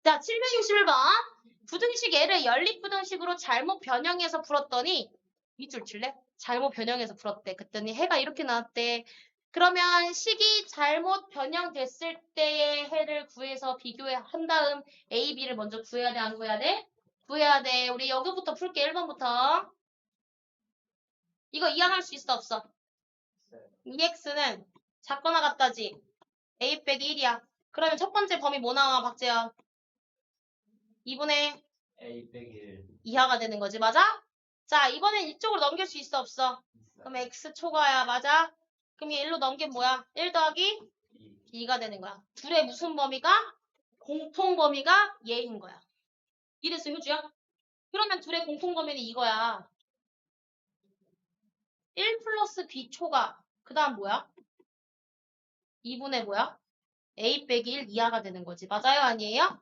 자, 761번. 부등식 L을 연립부등식으로 잘못 변형해서 풀었더니 밑줄 칠래? 잘못 변형해서 풀었대. 그랬더니 해가 이렇게 나왔대. 그러면 식이 잘못 변형됐을 때의 해를 구해서 비교한 다음 A, B를 먼저 구해야 돼? 안 구해야 돼? 구해야 돼. 우리 여기부터 풀게. 1번부터. 이거 이항할 수 있어 없어? 2x는 작거나 같다지. A 빼기 1이야. 그러면 첫 번째 범위 뭐 나와, 박재현? 2분의 A 빼기 1 이하가 되는 거지, 맞아? 자, 이번엔 이쪽으로 넘길 수 있어 없어? 그럼 x 초과야, 맞아? 그럼 얘 1로 넘기면 뭐야? 1 더하기 2가 되는 거야. 둘의 무슨 범위가? 공통 범위가 얘인 거야. 이랬어, 효주야? 그러면 둘의 공통 범위는 이거야. 1 플러스 b 초과. 그 다음 뭐야? 2분의 뭐야? a 빼기 1 이하가 되는 거지. 맞아요? 아니에요?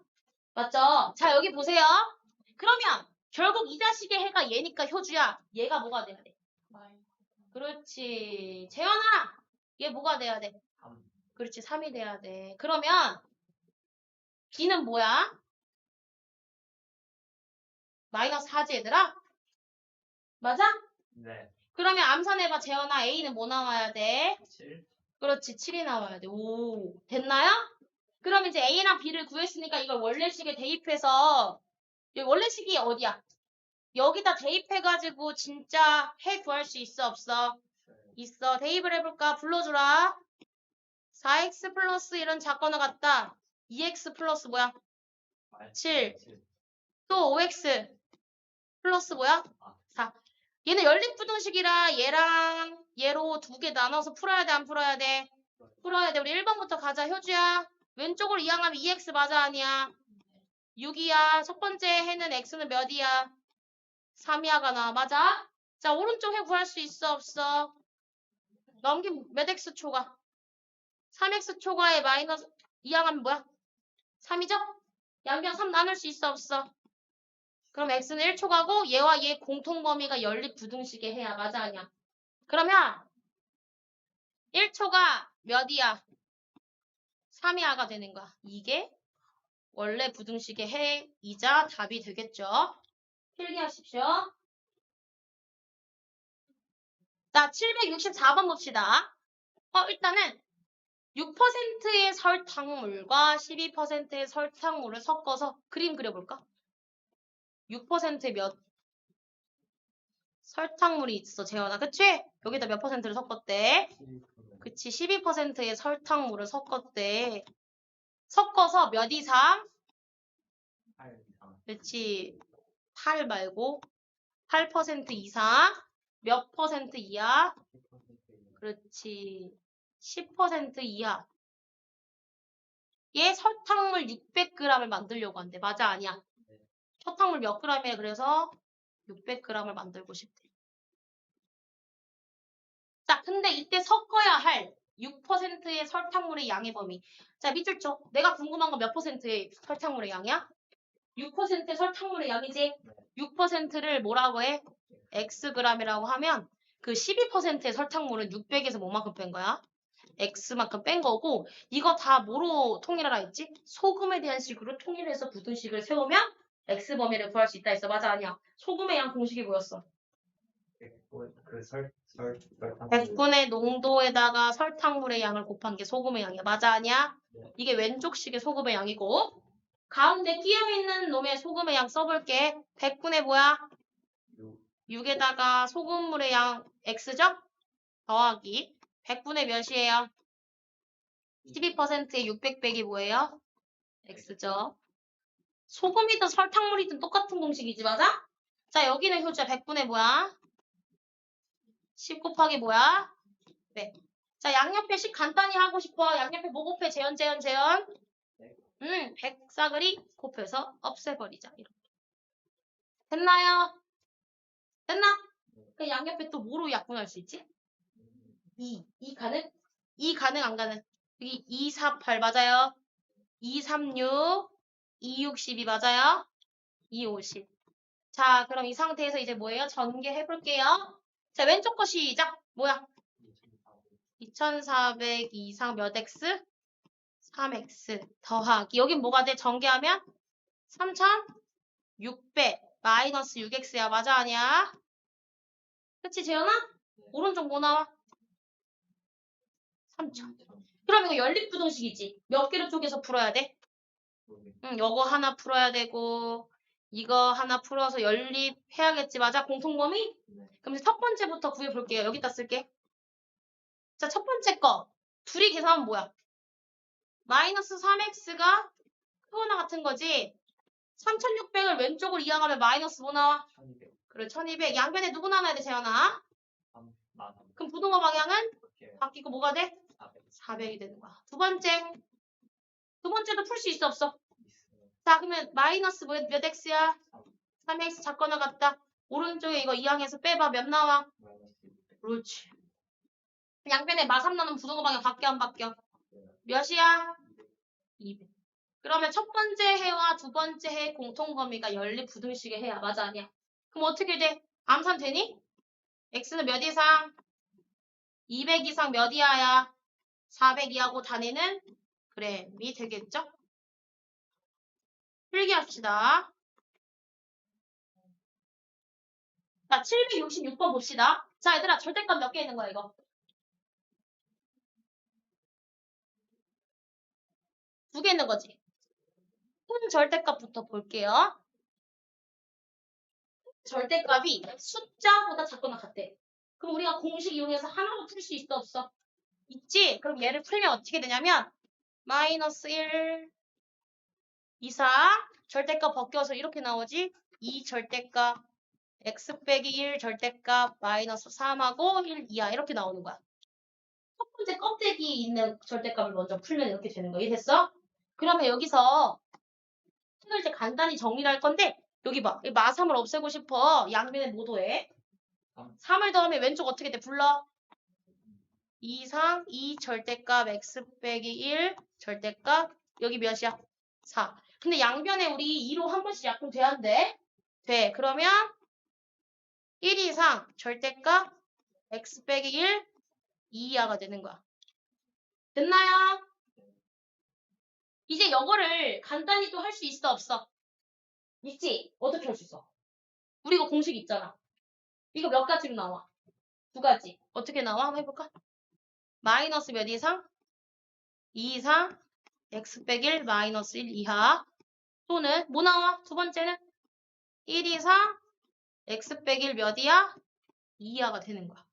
맞죠? 자, 여기 보세요. 그러면 결국 이 자식의 해가 얘니까 효주야. 얘가 뭐가 돼야 돼? 그렇지. 재현아, 얘 뭐가 돼야 돼? 3 그렇지, 3이 돼야 돼. 그러면 b는 뭐야? 마이너스 4지, 얘들아? 맞아? 네 그러면 암산해봐, 재현아. a는 뭐 나와야 돼? 7 그렇지, 7이 나와야 돼. 오, 됐나요? 그럼 이제 a랑 b를 구했으니까 이걸 원래식에 대입해서 여기 원래식이 어디야? 여기다 대입해가지고 진짜 해 구할 수 있어, 없어? 있어. 대입을 해볼까? 불러주라. 4x 플러스 이런 작거나 같다. 2x 플러스 뭐야? 7. 또 5x 플러스 뭐야? 4. 얘는 연립부등식이라 얘랑 얘로 두 개 나눠서 풀어야 돼, 안 풀어야 돼? 풀어야 돼. 우리 1번부터 가자, 효주야. 왼쪽으로 이항하면 2x 맞아, 아니야? 6이야. 첫 번째 해는 x는 몇이야? 3이야가 나와. 맞아? 자, 오른쪽 해 구할 수 있어, 없어? 넘긴 몇 x 초과? 3x 초과에 마이너스 이항하면 뭐야? 3이죠? 양변 3 나눌 수 있어, 없어? 그럼 x는 1초가고 얘와 얘 공통 범위가 연립 부등식의 해야. 맞아, 아니야? 그러면 1초가 몇이야? 3이야가 되는 거야. 이게 원래 부등식의 해이자 답이 되겠죠? 필기하십시오. 자, 764번 봅시다. 일단은 6%의 설탕물과 12%의 설탕물을 섞어서 그림 그려볼까? 6%의 몇? 설탕물이 있어, 재현아. 그치? 여기다 몇 퍼센트를 섞었대? 그치, 12%의 설탕물을 섞었대. 섞어서 몇 이상? 8 이상 그치, 8 말고 8% 이상? 몇 퍼센트 이하? 그렇지, 10% 이하. 얘 설탕물 600g을 만들려고 한대. 맞아, 아니야? 설탕물 몇 g이야? 그래서 600g을 만들고 싶대. 자, 근데 이때 섞어야 할 6%의 설탕물의 양의 범위. 자, 밑줄 쳐. 내가 궁금한 건 몇 퍼센트의 설탕물의 양이야? 6%의 설탕물의 양이지? 6%를 뭐라고 해? xg이라고 하면 그 12%의 설탕물은 600에서 뭐만큼 뺀 거야? x만큼 뺀 거고, 이거 다 뭐로 통일하라 했지? 소금에 대한 식으로 통일해서 부등식을 세우면 x 범위를 구할 수 있다 했어. 맞아, 아니야? 소금의 양 공식이 뭐였어? 그 설탕 100분의 농도에다가 설탕물의 양을 곱한 게 소금의 양이야. 맞아, 아니야? 네. 이게 왼쪽식의 소금의 양이고, 가운데 끼어있는 놈의 소금의 양 써볼게. 100분의 뭐야? 6에다가 소금물의 양 x죠? 더하기 100분의 몇이에요? 12%의 600 빼기 뭐예요? x죠. 소금이든 설탕물이든 똑같은 공식이지, 맞아? 자, 여기는 효자 100분의 뭐야? 10 곱하기 뭐야? 네. 자, 양옆에 식 간단히 하고 싶어. 양옆에 뭐 곱해? 재현. 100싸그리 곱해서 없애버리자. 이렇게. 됐나요? 됐나? 그 양옆에 또 뭐로 약분할 수 있지? 2 가능? 2 가능, 안 가능? 여기 2, 4, 8 맞아요? 2, 3, 6, 2, 6, 12 맞아요? 2, 50. 자, 그럼 이 상태에서 이제 뭐예요? 전개해볼게요. 자, 왼쪽 거 시작. 뭐야? 2400 이상 몇 x? 3x 더하기. 여긴 뭐가 돼? 전개하면 3600 마이너스 6x야. 맞아, 아니야? 그치, 재현아? 오른쪽 뭐 나와? 3000. 그럼 이거 연립부등식이지. 몇 개로 쪼개서 풀어야 돼? 응, 요거 하나 풀어야 되고, 이거 하나 풀어서 연립해야겠지. 맞아? 공통범위? 그럼 이제 첫 번째부터 구해볼게요. 여기다 쓸게. 자, 첫 번째 거. 둘이 계산하면 뭐야? 마이너스 3x가 크거나 같은 거지. 3600을 왼쪽으로 이항하면 마이너스 뭐 나와? 1200. 그래, 1200. 양변에 누구 나눠야 돼, 재현아? 3만 원. 그럼 부등호 방향은 그렇게 바뀌고 뭐가 돼? 400 400이 되는 거야. 두 번째도 풀 수 있어, 없어? 있어요. 자, 그러면 마이너스 몇 x야? 3x 작거나 같다. 오른쪽에 이거 이항해서 빼봐. 몇 나와? 마이너스 600. 그렇지. 양변에 마3 나누면 부등호 방향 바뀌어 안 바뀌어? 몇이야? 200. 그러면 첫 번째 해와 두 번째 해 공통 범위가 연립 부등식의 해야. 맞아, 아니야? 그럼 어떻게 돼? 암산 되니? x는 몇 이상? 200 이상 몇 이하야? 400 이하고 단위는? 그래, 미 되겠죠? 필기합시다. 자, 766번 봅시다. 자, 얘들아, 절대값 몇 개 있는 거야, 이거? 두 개 있는 거지. 절대값부터 볼게요. 절대값이 숫자보다 작거나 같대. 그럼 우리가 공식 이용해서 하나로 풀 수 있어, 없어? 있지? 그럼 얘를 풀면 어떻게 되냐면 마이너스 1, 2, 4 절대값 벗겨서 이렇게 나오지? 2 절대값 x 빼기 1 절대값 마이너스 3하고 1, 2야 이렇게 나오는 거야. 첫 번째 껍데기 있는 절대값을 먼저 풀면 이렇게 되는 거야. 이해됐어? 그러면 여기서 책을 이제 간단히 정리를 할 건데 여기 봐. 이 마3을 없애고 싶어. 양변에 모도해. 3을 더하면 왼쪽 어떻게 돼? 불러. 2 이상 2 절대값 x 빼기 1 절대값 여기 몇이야? 4. 근데 양변에 우리 2로 한 번씩 약분 돼야 돼. 돼. 그러면 1 이상 절대값 x 빼기 1 2 이하가 되는 거야. 됐나요? 이제 이거를 간단히 또 할 수 있어 없어? 있지? 어떻게 할 수 있어? 우리 이거 공식 있잖아. 이거 몇 가지로 나와? 두 가지. 어떻게 나와? 한번 해볼까? 마이너스 몇 이상? 2 이상 x 빼기 1 마이너스 1 이하 또는 뭐 나와? 두 번째는 1 이상 x 빼기 1 몇 이하? 2 이하가 되는 거야.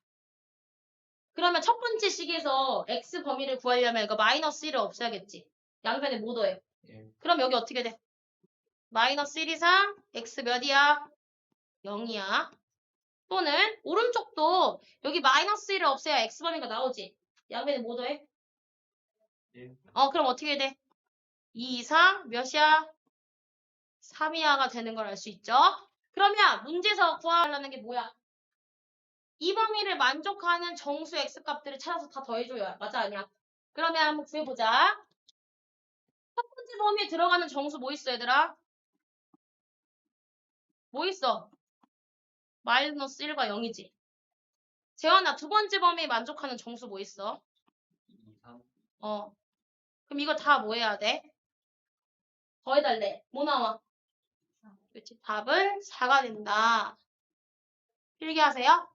그러면 첫 번째 식에서 x 범위를 구하려면 이거 마이너스 1을 없애야겠지. 양변에 뭐 더해? 예. 그럼 여기 어떻게 돼? 마이너스 1 이상 x 몇 이야? 0이야. 또는 오른쪽도 여기 마이너스 1을 없애야 x 범위가 나오지. 양변에 뭐 더해? 예. 그럼 어떻게 돼? 2 이상 몇이야? 3 이하가 되는 걸 알 수 있죠. 그러면 문제에서 구하려는 게 뭐야? 이 범위를 만족하는 정수 x 값들을 찾아서 다 더해줘야 맞아 아니야? 그러면 한번 구해보자. 첫 번째 범위에 들어가는 정수 뭐 있어 얘들아? 뭐 있어? 마이너스 1과 0이지. 재현아 두 번째 범위에 만족하는 정수 뭐 있어? 2, 3. 그럼 이거 다 뭐 해야 돼? 더해달래. 뭐 나와? 그렇지. 답은 4가 된다. 필기하세요.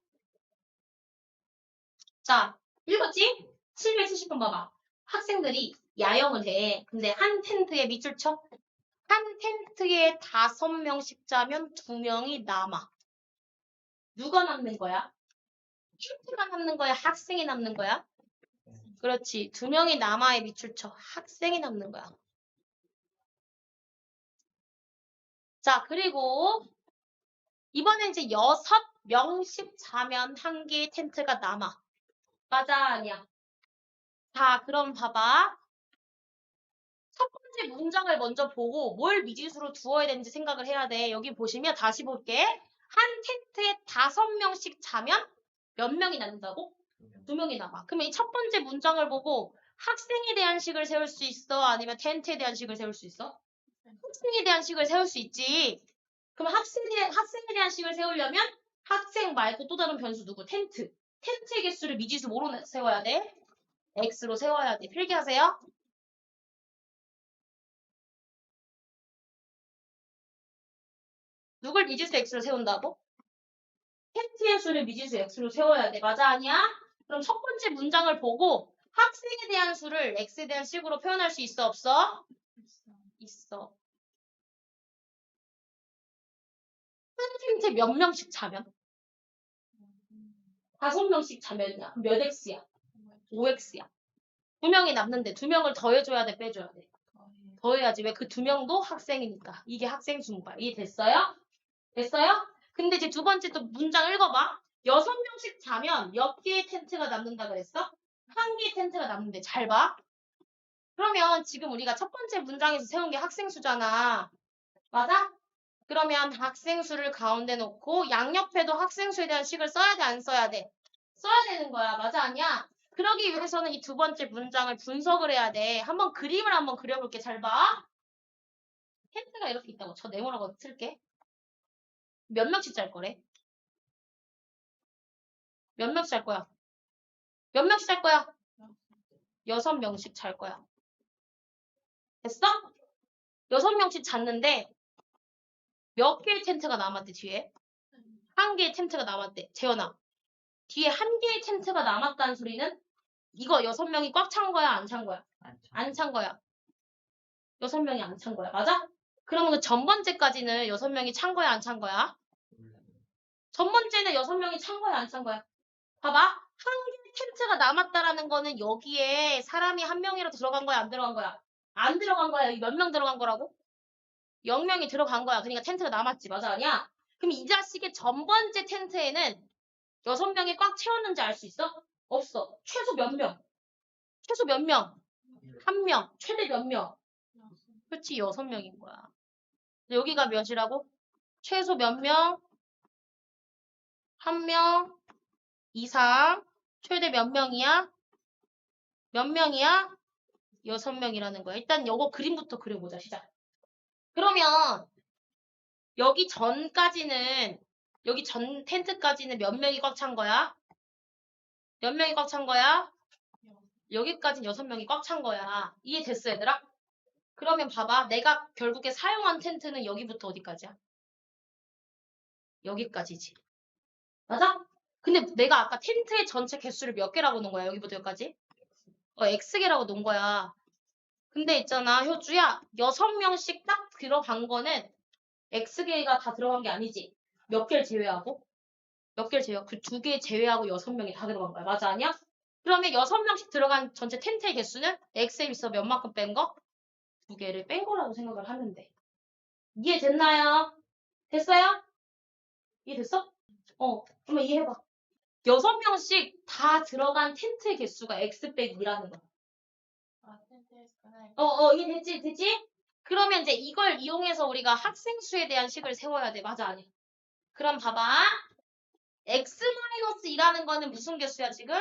자, 읽었지? 770번 봐봐. 학생들이 야영을 해. 근데 한 텐트에 밑줄 쳐? 한 텐트에 5명씩 자면 2명이 남아. 누가 남는 거야? 텐트가 남는 거야? 학생이 남는 거야? 그렇지. 2명이 남아에 밑줄 쳐. 학생이 남는 거야. 자, 그리고 이번엔 이제 6명씩 자면 한 개의 텐트가 남아. 맞아, 아니야? 자, 그럼 봐봐. 첫 번째 문장을 먼저 보고 뭘 미지수로 두어야 되는지 생각을 해야 돼. 여기 보시면 다시 볼게. 한 텐트에 5명씩 자면 몇 명이 남는다고? 2명이 남아. 그러면 이 첫 번째 문장을 보고 학생에 대한 식을 세울 수 있어? 아니면 텐트에 대한 식을 세울 수 있어? 학생에 대한 식을 세울 수 있지. 그럼 학생에 대한 식을 세우려면 학생 말고 또 다른 변수 누구? 텐트. 텐트의 개수를 미지수 뭐로 세워야 돼? x로 세워야 돼. 필기하세요. 누굴 미지수 x로 세운다고? 텐트의 수를 미지수 x로 세워야 돼. 맞아, 아니야? 그럼 첫 번째 문장을 보고 학생에 대한 수를 x에 대한 식으로 표현할 수 있어, 없어? 있어. 한 텐트 몇 명씩 자면? 5명씩 자면이야. 몇 x야? 5x야. 2명이 남는데 2명을 더해줘야 돼, 빼줘야 돼? 더해야지. 왜? 그 2명도 학생이니까. 이게 학생 수인 거야. 이해됐어요? 됐어요? 근데 이제 두 번째 또 문장 읽어봐. 6명씩 자면 몇 개의 텐트가 남는다 그랬어? 1개의 텐트가 남는데 잘 봐. 그러면 지금 우리가 첫 번째 문장에서 세운 게 학생 수잖아. 맞아? 그러면 학생 수를 가운데 놓고 양옆에도 학생 수에 대한 식을 써야 돼, 안 써야 돼? 써야 되는 거야. 맞아, 아니야? 그러기 위해서는 이 두 번째 문장을 분석을 해야 돼. 한번 그림을 한번 그려볼게. 잘 봐. 텐트가 이렇게 있다고. 저 네모라고 틀게. 몇 명씩 잘 거래? 몇 명씩 잘 거야? 몇 명씩 잘 거야? 6명씩 잘 거야. 됐어? 6명씩 잤는데 몇 개의 텐트가 남았대, 뒤에? 1개의 텐트가 남았대. 재현아, 뒤에 1개의 텐트가 남았다는 소리는 이거 6명이 꽉 찬 거야, 안 찬 거야? 안 찬 거야. 6명이 안 찬 거야. 맞아? 그러면 그 전 번째까지는 6명이 찬 거야, 안 찬 거야? 전 번째는 6명이 찬 거야, 안 찬 거야? 봐봐. 1개의 텐트가 남았다라는 거는 여기에 사람이 1명이라도 들어간 거야, 안 들어간 거야? 안 들어간 거야. 여기 몇 명 들어간 거라고? 0명이 들어간 거야. 그러니까 텐트가 남았지. 맞아, 아니야? 그럼 이 자식의 전 번째 텐트에는 6명이 꽉 채웠는지 알 수 있어? 없어. 최소 몇 명? 최소 몇 명? 1명. 최대 몇 명? 그렇지, 6명인 거야. 여기가 몇이라고? 최소 몇 명? 1명 이상. 최대 몇 명이야? 몇 명이야? 6명이라는 거야. 일단 요거 그림부터 그려보자. 시작. 그러면 여기 전까지는 여기 전 텐트까지는 몇 명이 꽉 찬 거야? 몇 명이 꽉 찬 거야? 여기까지는 6명이 꽉 찬 거야. 이해됐어, 얘들아? 그러면 봐봐. 내가 결국에 사용한 텐트는 여기부터 어디까지야? 여기까지지. 맞아? 근데 내가 아까 텐트의 전체 개수를 몇 개라고 놓은 거야? 여기부터 여기까지? X개라고 놓은 거야. 근데 있잖아, 효주야. 6명씩 딱 들어간 거는 X개가 다 들어간 게 아니지. 몇 개를 제외하고? 몇 개를 제외하고? 그 2개 제외하고 6명이 다 들어간 거야. 맞아, 아니야? 그러면 6명씩 들어간 전체 텐트의 개수는 X에 있어 몇 만큼 뺀 거? 2개를 뺀 거라고 생각을 하면 돼. 이해됐나요? 됐어요? 이해됐어? 그러면 이해해봐. 6명씩 다 들어간 텐트의 개수가 X 빼기 2라는 거야. 이해됐지? 그러면 이제 이걸 이용해서 우리가 학생 수에 대한 식을 세워야 돼. 맞아, 아니야? 그럼 봐봐. X-2라는 거는 무슨 개수야, 지금?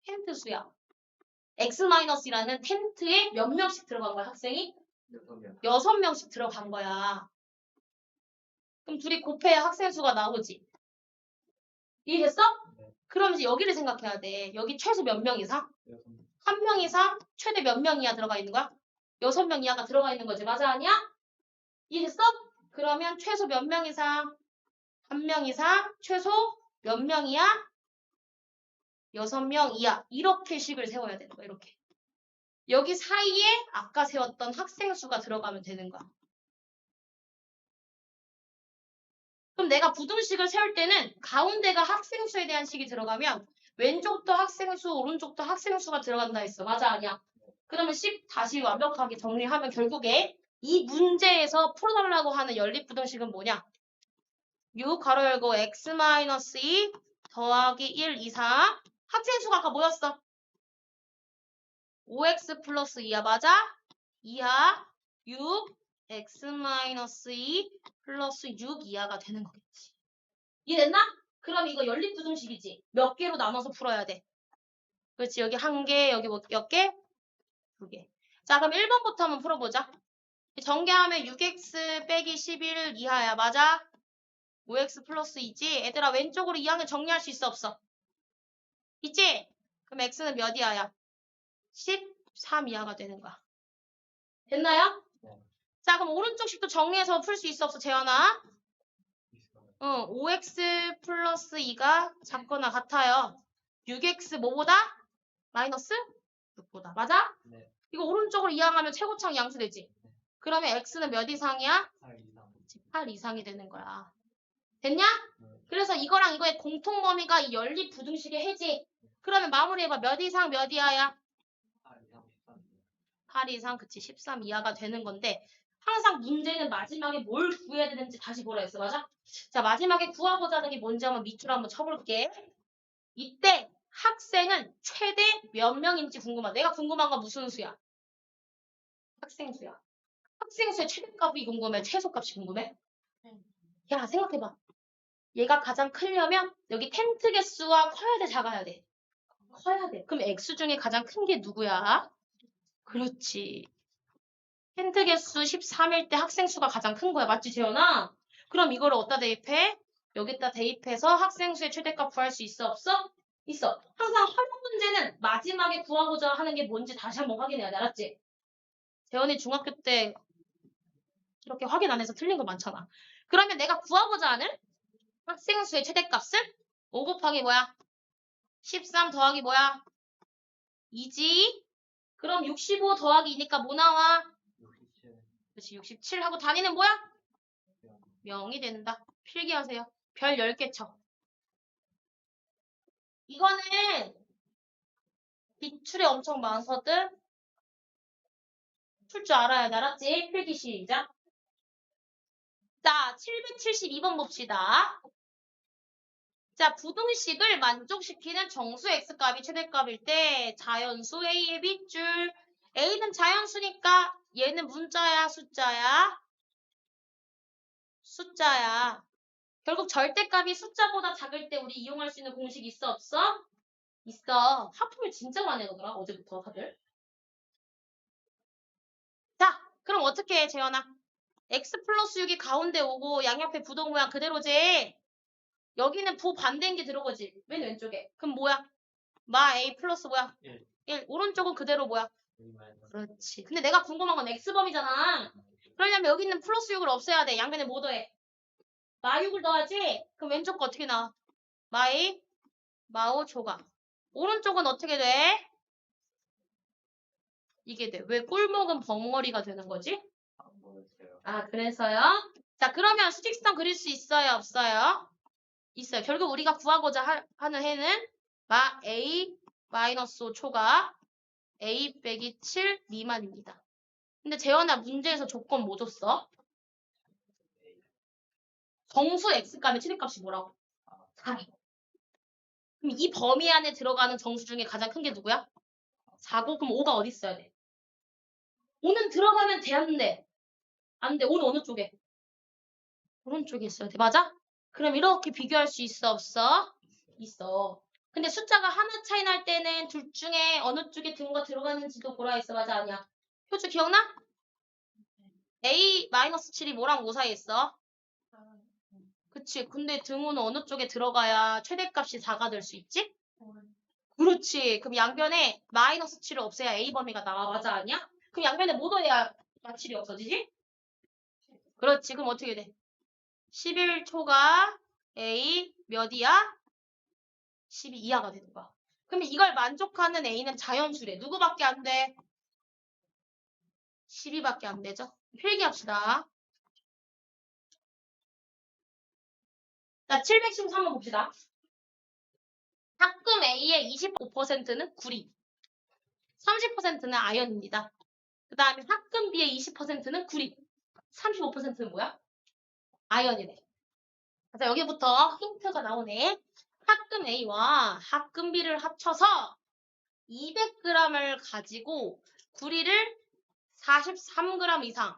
텐트 수야. X-2라는 텐트에 몇 명씩 들어간 거야, 학생이? 6명씩 들어간 거야. 그럼 둘이 곱해야 학생 수가 나오지. 이해됐어? 그럼 이제 여기를 생각해야 돼. 여기 최소 몇 명 이상? 1명 이상? 최대 몇 명 이하 들어가 있는 거야? 6명 이하가 들어가 있는 거지. 맞아, 아니야? 이해됐어? 그러면 최소 몇 명 이상? 1명 이상? 최소 몇 명 이하? 6명 이하. 이렇게 식을 세워야 되는 거야. 이렇게. 여기 사이에 아까 세웠던 학생 수가 들어가면 되는 거야. 그럼 내가 부등식을 세울 때는 가운데가 학생 수에 대한 식이 들어가면 왼쪽도 학생 수, 오른쪽도 학생 수가 들어간다 했어. 맞아, 아니야? 그러면 식 다시 완벽하게 정리하면 결국에 이 문제에서 풀어달라고 하는 연립부등식은 뭐냐? 6 가로 열고 x-2 더하기 1 이상 학생 수가 아까 뭐였어? 5x 플러스 2야. 맞아? 이하 6 x-2 플러스 6 이하가 되는 거겠지. 이해됐나? 그럼 이거 연립부등식이지. 몇 개로 나눠서 풀어야 돼. 그렇지. 여기 1개, 여기 몇 개? 2개. 자, 그럼 1번부터 한번 풀어보자. 전개하면 6x 빼기 11 이하야. 맞아? 5x 플러스 2지? 얘들아, 왼쪽으로 2항을 정리할 수 있어, 없어? 있지? 그럼 x는 몇 이하야? 13 이하가 되는 거야. 됐나요? 네. 자, 그럼 오른쪽 식도 정리해서 풀 수 있어, 없어, 재현아? 있어요. 5x 플러스 2가 작거나 같아요. 6x 뭐보다? 마이너스 6보다. 맞아? 네. 이거 오른쪽으로 이항하면 최고창 양수 되지? 그러면 x는 몇 이상이야? 8 이상. 8 이상이 되는 거야. 됐냐? 네. 그래서 이거랑 이거의 공통 범위가 이 연립 부등식의 해지. 그러면 마무리해봐. 몇 이상 몇 이하야? 8 이상 13. 8 이상, 그치, 13 이하가 되는 건데, 항상 문제는 마지막에 뭘 구해야 되는지 다시 보라 했어. 맞아? 자, 마지막에 구하고자 하는 게 뭔지 한번 밑줄 한번 쳐볼게. 이때 학생은 최대 몇 명인지 궁금하다. 내가 궁금한 건 무슨 수야? 학생 수야. 학생 수의 최대값이 궁금해? 최소값이 궁금해? 야, 생각해봐. 얘가 가장 크려면 여기 텐트 개수가 커야 돼, 작아야 돼? 커야 돼. 그럼 x 중에 가장 큰 게 누구야? 그렇지. 텐트 개수 13일 때 학생 수가 가장 큰 거야. 맞지, 재현아? 그럼 이거를 어디다 대입해? 여기다 대입해서 학생 수의 최대값 구할 수 있어, 없어? 있어. 항상 활용 문제는 마지막에 구하고자 하는 게 뭔지 다시 한번 확인해야 돼. 알았지? 재현이 중학교 때 이렇게 확인 안 해서 틀린 거 많잖아. 그러면 내가 구하고자 하는 학생 수의 최대값은 5 곱하기 뭐야? 13 더하기 뭐야? 2지? 그럼 65 더하기 2니까 뭐 나와? 67. 그렇지, 67 하고 단위는 뭐야? 0이 된다. 필기하세요. 별 10개 쳐. 이거는 기출에 엄청 많거든. 풀 줄 알아야 돼. 알았지? 필기 시작. 자, 772번 봅시다. 자, 부등식을 만족시키는 정수 x값이 최대값일 때 자연수 a의 밑줄. a는 자연수니까 얘는 문자야, 숫자야? 숫자야. 결국 절대값이 숫자보다 작을 때 우리 이용할 수 있는 공식 있어, 없어? 있어. 하품을 진짜 많이 하더라, 어제부터 다들. 자, 그럼 어떻게 해, 재현아? x 플러스 6이 가운데 오고 양옆에 부동 모양 그대로지? 여기는 부반대인 게 들어오지. 맨 왼쪽에. 그럼 뭐야? 마 a 플러스 뭐야? 1. 1. 오른쪽은 그대로 뭐야? 여기 마이너스. 그렇지. 근데 내가 궁금한 건 x범위잖아. 그러려면 여기 있는 플러스 6을 없애야 돼. 양변에 뭐 더해? 마 6을 더하지? 그럼 왼쪽 거 어떻게 나와? 마이, 마오, 조각. 오른쪽은 어떻게 돼? 이게 돼. 왜 꿀목은 벙어리가 되는 거지? 안 보였어요. 아, 그래서요? 자, 그러면 수직선 그릴 수 있어요? 없어요? 있어요. 결국 우리가 구하고자 하는 해는 마 a 마이너스 5 초가 a 빼기 7 미만입니다. 근데 재현아 문제에서 조건 뭐 줬어? 정수 x값의 최대값이 뭐라고? 4. 그럼 이 범위 안에 들어가는 정수 중에 가장 큰 게 누구야? 4고 그럼 5가 어디 있어야 돼? 5는 들어가면 되는데 안 돼. 5는 어느 쪽에? 오른쪽에 있어야 돼. 맞아? 그럼 이렇게 비교할 수 있어 없어? 있어. 근데 숫자가 하나 차이 날 때는 둘 중에 어느 쪽에 등호가 들어가는지도 보라 있어. 맞아 아니야? 효주 기억나? A-7이 뭐랑 뭐 사이에 있어? 그치. 근데 등호는 어느 쪽에 들어가야 최대값이 4가 될 수 있지? 그렇지. 그럼 양변에 마이너스 7을 없애야 A 범위가 나와. 맞아 아니야? 그럼 양변에 뭐 더해야 마칠이 없어지지? 그렇지. 그럼 어떻게 돼? 11초가 A 몇이야? 12 이하가 되는 거야. 그러면 이걸 만족하는 A는 자연수래. 누구밖에 안 돼? 12밖에 안 되죠? 필기합시다. 자, 713번 봅시다. 합금 A의 25%는 구리, 30%는 아연입니다. 그 다음에 합금 B의 20%는 구리, 35%는 뭐야? 아연이네. 자, 여기부터 힌트가 나오네. 합금 A와 합금 B를 합쳐서 200g을 가지고 구리를 43g 이상,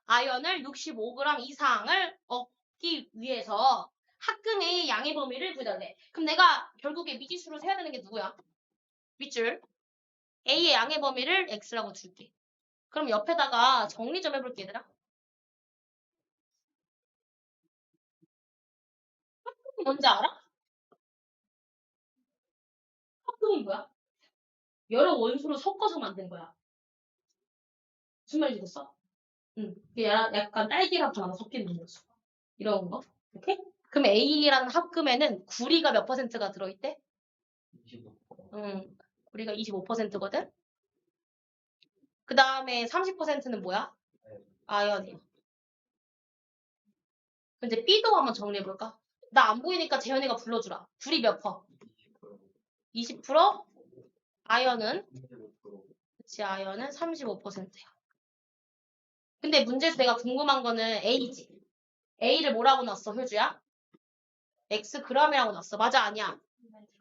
아연을 65g 이상을 얻기 위해서 합금 A의 양의 범위를 구해달래. 그럼 내가 결국에 미지수로 세야 되는 게 누구야? 밑줄. A의 양의 범위를 X라고 줄게. 그럼 옆에다가 정리 좀 해볼게, 얘들아. 합금이 뭔지 알아? 합금이 뭐야? 여러 원소를 섞어서 만든 거야. 무슨 말인지 됐어? 이게 약간 딸기랑 바나나 섞인 음료수. 이런 거. 오케이? 그럼 A라는 합금에는 구리가 몇 퍼센트가 들어있대? 25%. 구리가 25%거든? 그 다음에 30%는 뭐야? 아연이야. 그럼 이제 B도 한번 정리해볼까? 나 안 보이니까 재현이가 불러주라. 구리 몇 퍼? 20%. 20%? 아연은? 25%. 그치, 아연은 35%야. 근데 문제에서 내가 궁금한 거는 A지. A를 뭐라고 놨어, 효주야? X g이라고 놨어. 맞아, 아니야?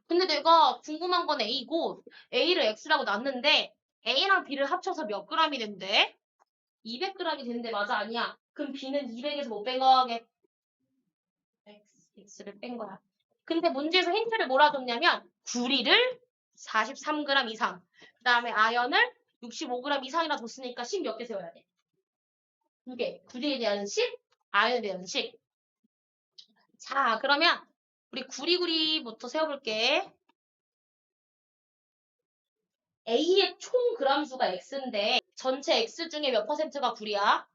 근데 내가 궁금한 건 A고 A를 X라고 놨는데 A랑 B를 합쳐서 몇 g이 된대? 200g이 되는데 맞아, 아니야? 그럼 B는 200에서 못 뺀 거게? X를 뺀 거야. 근데 문제에서 힌트를 뭐라 줬냐면 구리를 43g 이상, 그 다음에 아연을 65g 이상이라 줬으니까 10 몇 개 세워야 돼? 2개. 구리에 대한 10, 아연에 대한 10. 자, 그러면 우리 구리구리부터 세워볼게. A의 총 그람수가 X인데 전체 X 중에 몇 퍼센트가 구리야?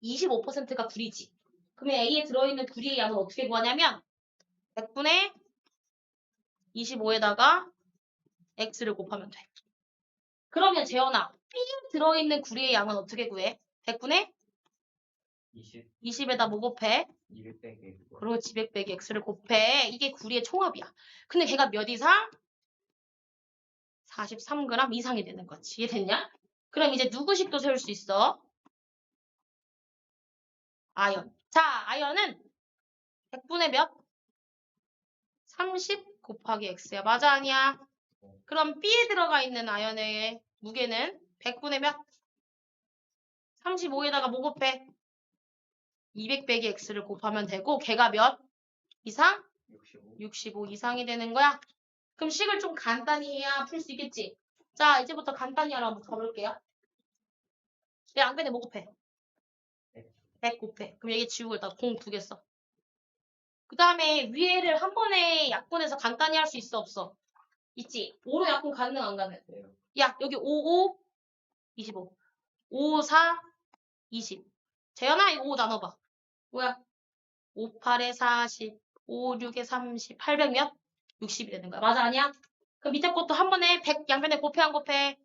25%가 구리지. 그러면 A에 들어있는 구리의 양은 어떻게 구하냐면 100분의 25에다가 X를 곱하면 돼. 그러면 재현아, B에 들어있는 구리의 양은 어떻게 구해? 100분의 20에다 뭐 곱해? 200 빼기. 그렇지, 200 빼기 X를 곱해. 이게 구리의 총합이야. 근데 걔가 몇 이상? 43g 이상이 되는 거지. 이해됐냐? 그럼 이제 누구식도 세울 수 있어? 아연. 자, 아연은 100분의 몇? 30 곱하기 X야. 맞아, 아니야? 그럼 B에 들어가 있는 아연의 무게는 100분의 몇? 35에다가 뭐 곱해? 200 빼기 X를 곱하면 되고 걔가 몇 이상? 65 이상이 되는 거야. 그럼 식을 좀 간단히 해야 풀 수 있겠지? 자, 이제부터 간단히 하러 한번 가볼게요. 내 양변에 뭐 곱해? 100 곱해. 그럼 얘기 지우고 일단 공 2개 써. 그 다음에 위에를 한 번에 약분해서 간단히 할 수 있어, 없어? 있지? 5로 약분 가능, 안 가능? 야, 여기 5, 5, 25. 5, 4, 20. 재현아, 이거 5 나눠봐. 뭐야? 5, 8에 40, 5, 6에 30, 800 몇? 60이 되는 거야. 맞아, 아니야? 그럼 밑에 것도 한 번에 100 양변에 곱해, 안 곱해?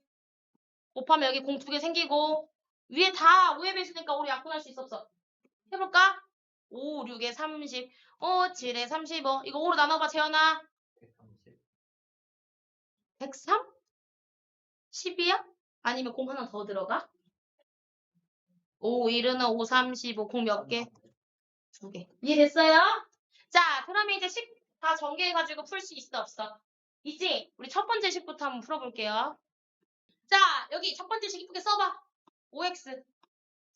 곱하면 여기 공 2개 생기고, 위에 다 5의 배수니까 5로 약분할 수 있어, 없어? 해볼까? 5, 6에 30, 7에 35. 이거 5로 나눠봐, 재현아. 130. 103? 10이야? 아니면 공 하나 더 들어가? 5, 1은 5, 35, 공 몇 개? 2개. 이해됐어요? 자, 그러면 이제 식 다 전개해가지고 풀 수 있어, 없어? 있지? 우리 첫 번째 식부터 한번 풀어볼게요. 자, 여기 첫 번째 식 이쁘게 써봐. 5x.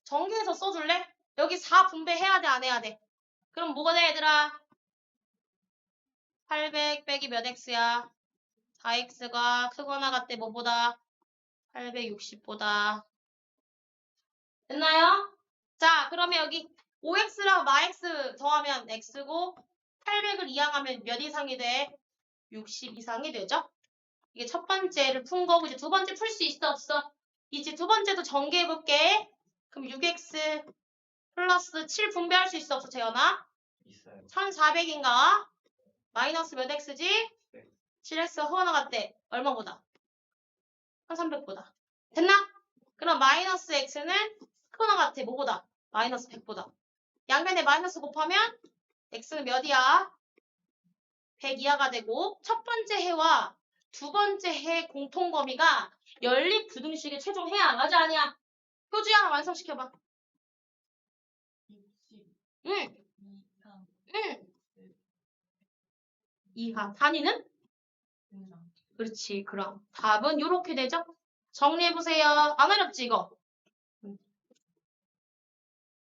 전개해서 써줄래? 여기 4 분배해야 돼, 안 해야 돼? 그럼 뭐가 돼, 얘들아? 800 빼기 몇 x야? 4x가 크거나 같대, 뭐보다? 860보다. 됐나요? 자, 그러면 여기 5x랑 마x 더하면 x고 800을 이항하면 몇 이상이 돼? 60 이상이 되죠? 이게 첫 번째를 푼 거고 이제 두 번째 풀 수 있어, 없어? 이제 두 번째도 전개해볼게. 그럼 6x 플러스 7 분배할 수 있어, 없어, 재현아? 있어요. 1400인가? 마이너스 몇 x지? 네. 7x가 허나 같대. 얼마보다? 1300보다. 됐나? 그럼 마이너스 x는 크거나 같아. 뭐보다? 마이너스 100보다. 양변에 마이너스 곱하면 x는 몇이야? 100 이하가 되고 첫 번째 해와 두 번째 해 공통 범위가 연립 부등식의 최종 해야. 맞아, 아니야? 효주야, 완성시켜봐. 응. 응. 이하. 단위는? 그렇지. 그럼 답은 이렇게 되죠? 정리해보세요. 안 어렵지, 이거?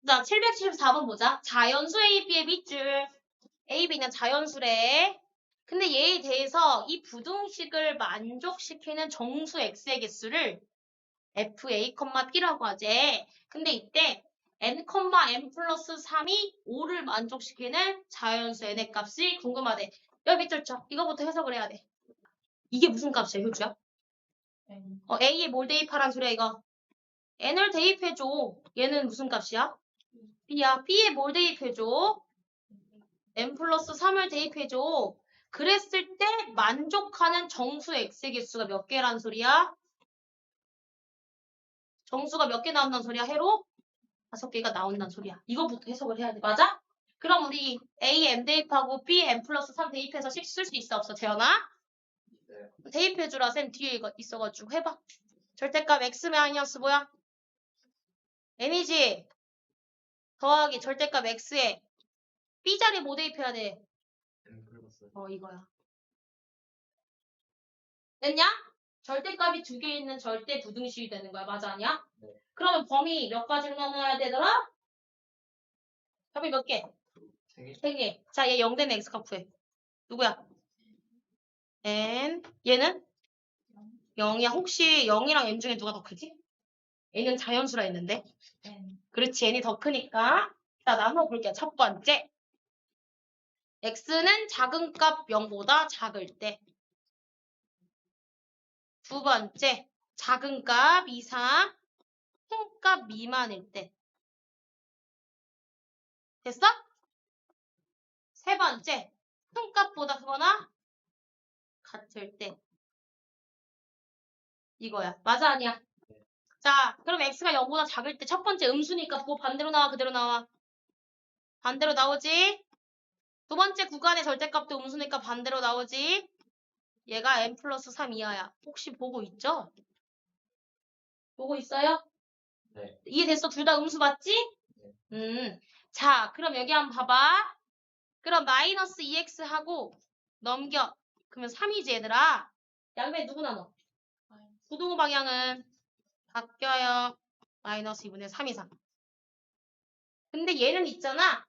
자, 774번 보자. 자연수 A, B의 밑줄. A, B는 자연수래. 근데 얘에 대해서 이 부등식을 만족시키는 정수 X의 개수를 FA, B라고 하지. 근데 이때 N, M 플러스 3이 5를 만족시키는 자연수 N의 값이 궁금하대. 여기 밑줄 쳐. 이거부터 해석을 해야 돼. 이게 무슨 값이야, 효주야? A에 뭘 대입하란 소리야, 이거? n을 대입해줘. 얘는 무슨 값이야? b야. b에 뭘 대입해줘? n 플러스 3을 대입해줘. 그랬을 때 만족하는 정수 x의 개수가 몇 개란 소리야? 정수가 몇 개 나온다는 소리야? 해로? 5개가 나온다는 소리야. 이거부터 해석을 해야 돼. 맞아? 그럼 우리 a n 대입하고 b n 플러스 3 대입해서 식 쓸 수 있어 없어? 재현아? 네. 대입해주라. 쌤 뒤에 이거 있어가지고 해봐. 절대값 x 마이너스 뭐야? n이지? 더하기 절대값 x에 b자리 뭐 대입해야 돼? N 플러스 이거야. 됐냐? 절대값이 2개 있는 절대 부등식이 되는 거야. 맞아 아니야? 네. 그러면 범위 몇 가지로 나눠야 되더라? 범위 몇 개? 3개. 3개. 자, 얘 0 되면 x값 구해. 누구야? n. 얘는? 0이야. 혹시 0이랑 n 중에 누가 더 크지? n은 자연수라 했는데. 그렇지. n이 더 크니까. 자, 나눠볼게요. 첫 번째. x는 작은 값 0보다 작을 때. 두 번째. 작은 값 이상 큰 값 미만일 때. 됐어? 세 번째. 큰 값보다 크거나 같을 때. 이거야. 맞아 아니야? 자, 그럼 x가 0보다 작을 때 첫 번째 음수니까 그거 반대로 나와 그대로 나와? 반대로 나오지? 두 번째 구간의 절대값도 음수니까 반대로 나오지? 얘가 n 플러스 3 이하야. 혹시 보고 있죠? 보고 있어요? 네. 이해됐어? 둘 다 음수 맞지? 자, 그럼 여기 한번 봐봐. 그럼 마이너스 2x 하고 넘겨. 그러면 3이지 얘들아. 양변에 누구 나눠? 부동호 방향은 바뀌어요. 마이너스 2분의 3 이상. 근데 얘는 있잖아.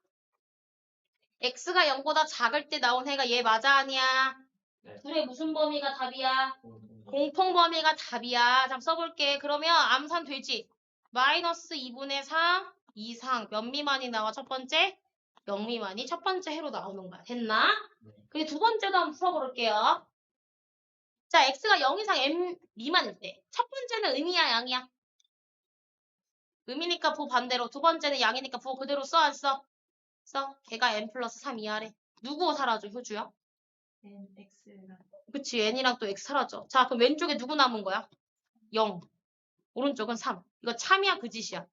x가 0보다 작을 때 나온 해가 얘 맞아 아니야? 네. 둘의 무슨 범위가 답이야? 공통. 공통 범위가 답이야. 잠 써볼게. 그러면 암산 되지? 마이너스 2분의 3 이상 몇 미만이 나와? 첫 번째? 0 미만이 첫 번째 해로 나오는 거야. 됐나? 네. 그리고 두 번째도 한번 풀어볼게요. 자, x가 0 이상 m 미만일 때. 첫 번째는 음이야, 양이야? 음이니까 부 반대로. 두 번째는 양이니까 부 그대로 써, 안 써? 써. 걔가 n 플러스 3 이하래. 누구 사라져, 효주야? 그치, n이랑 또 x 사라져. 자, 그럼 왼쪽에 누구 남은 거야? 0. 오른쪽은 3. 이거 참이야, 그 짓이야?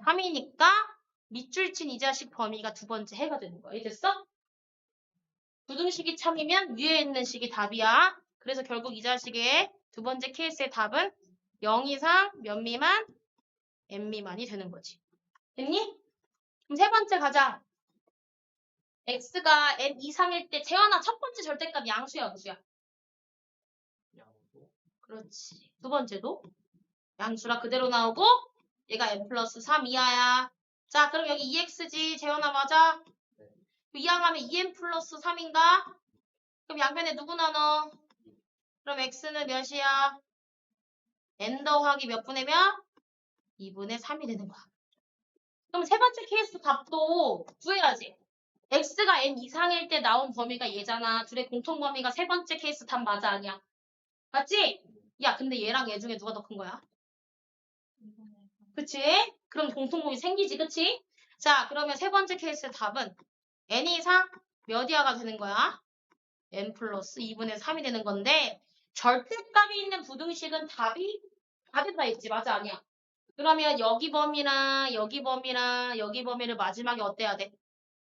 3이니까 밑줄 친 이 자식 범위가 두 번째 해가 되는 거야. 이해됐어? 부등식이 참이면 위에 있는 식이 답이야. 그래서 결국 이 자식의 두 번째 케이스의 답은 0 이상 몇 미만? n 미만이 되는 거지. 됐니? 그럼 세 번째 가자. x가 n 이상일 때 재현아 첫 번째 절대값 양수야, 무수야? 양수. 그렇지. 두 번째도 양수라 그대로 나오고 얘가 n 플러스 3 이하야. 자, 그럼 여기 2x지. 재현아 맞아? 네. 이항하면 2n 플러스 3인가? 그럼 양변에 누구 나눠? 그럼 x는 몇이야? n 더하기 몇 분의 몇? 2분의 3이 되는 거야. 그럼 세 번째 케이스 답도 구해야지. x가 n 이상일 때 나온 범위가 얘잖아. 둘의 공통 범위가 세 번째 케이스 답 맞아 아니야? 맞지? 야, 근데 얘랑 얘 중에 누가 더 큰 거야? 그치? 그럼 공통 범위 생기지, 그치? 자, 그러면 세 번째 케이스의 답은 n 이상 몇 이하가 되는 거야? n 플러스 2분의 3이 되는 건데 절대값이 있는 부등식은 답이 답에다 있지, 맞아 아니야? 그러면 여기 범위랑 여기 범위랑 여기 범위를 마지막에 어때야 돼?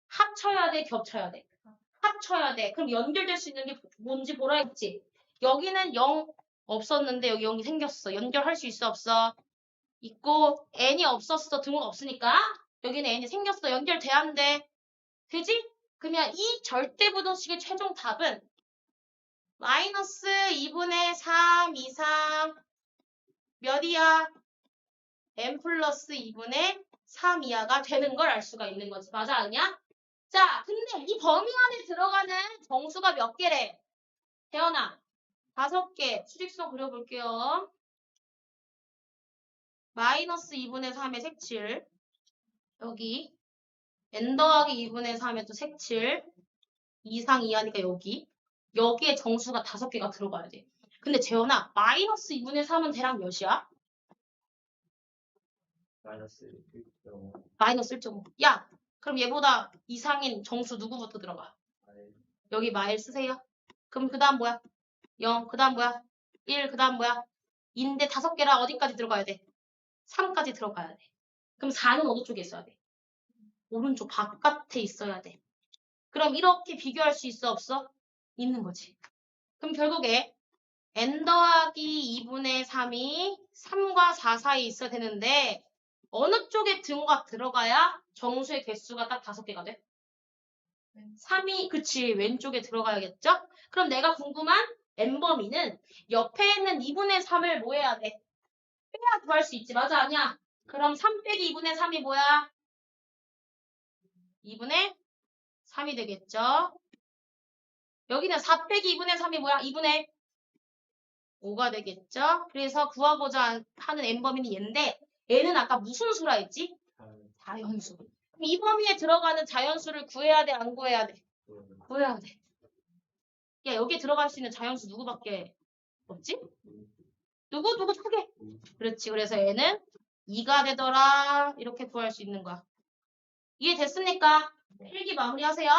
합쳐야 돼, 겹쳐야 돼? 합쳐야 돼. 그럼 연결될 수 있는 게 뭔지 보라 했지? 여기는 0 없었는데 여기 0이 생겼어. 연결할 수 있어, 없어? 있고 n이 없었어. 등호가 없으니까 여기는 n이 생겼어. 연결돼야 안 돼. 되지? 그러면 이 절대부등식의 최종 답은 마이너스 2분의 3 이상 몇이야? n 플러스 2분의 3 이하가 되는 걸 알 수가 있는 거지. 맞아 아니야? 자, 근데 이 범위 안에 들어가는 정수가 몇 개래? 태연아, 5개. 수직선 그려볼게요. 마이너스 2분의 3의 색칠. 여기. n 더하기 2분의 3의 또 색칠. 이상 이하니까 여기. 여기에 정수가 5개가 들어가야 돼. 근데 재현아, 마이너스 2분의 3은 대략 몇이야? 마이너스 1.5. 마이너스 1.5. 야, 그럼 얘보다 이상인 정수 누구부터 들어가? 여기 마일 쓰세요. 그럼 그 다음 뭐야? 0, 그 다음 뭐야? 1, 그 다음 뭐야? 인데 5개라 어디까지 들어가야 돼? 3까지 들어가야 돼. 그럼 4는 어느 쪽에 있어야 돼? 오른쪽 바깥에 있어야 돼. 그럼 이렇게 비교할 수 있어, 없어? 있는 거지. 그럼 결국에 n 더하기 2분의 3이 3과 4 사이에 있어야 되는데 어느 쪽에 등호가 들어가야 정수의 개수가 딱 5개가 돼? 3이 그치 왼쪽에 들어가야겠죠? 그럼 내가 궁금한 n범위는 옆에 있는 2분의 3을 뭐 해야 돼? 빼야 구할 수 있지. 맞아 아니야? 그럼 3 빼기 2분의 3이 뭐야? 2분의 3이 되겠죠? 여기는 4 빼기 2분의 3이 뭐야? 2분의 5가 되겠죠? 그래서 구하고자 하는 n범위는 얘인데 얘는 아까 무슨 수라 했지? 자연수. 그럼 이 범위에 들어가는 자연수를 구해야 돼? 안 구해야 돼? 구해야 돼. 야 여기에 들어갈 수 있는 자연수 누구밖에 없지? 누구 크게. 그렇지. 그래서 얘는 2가 되더라. 이렇게 구할 수 있는 거야. 이해됐습니까? 필기 마무리하세요.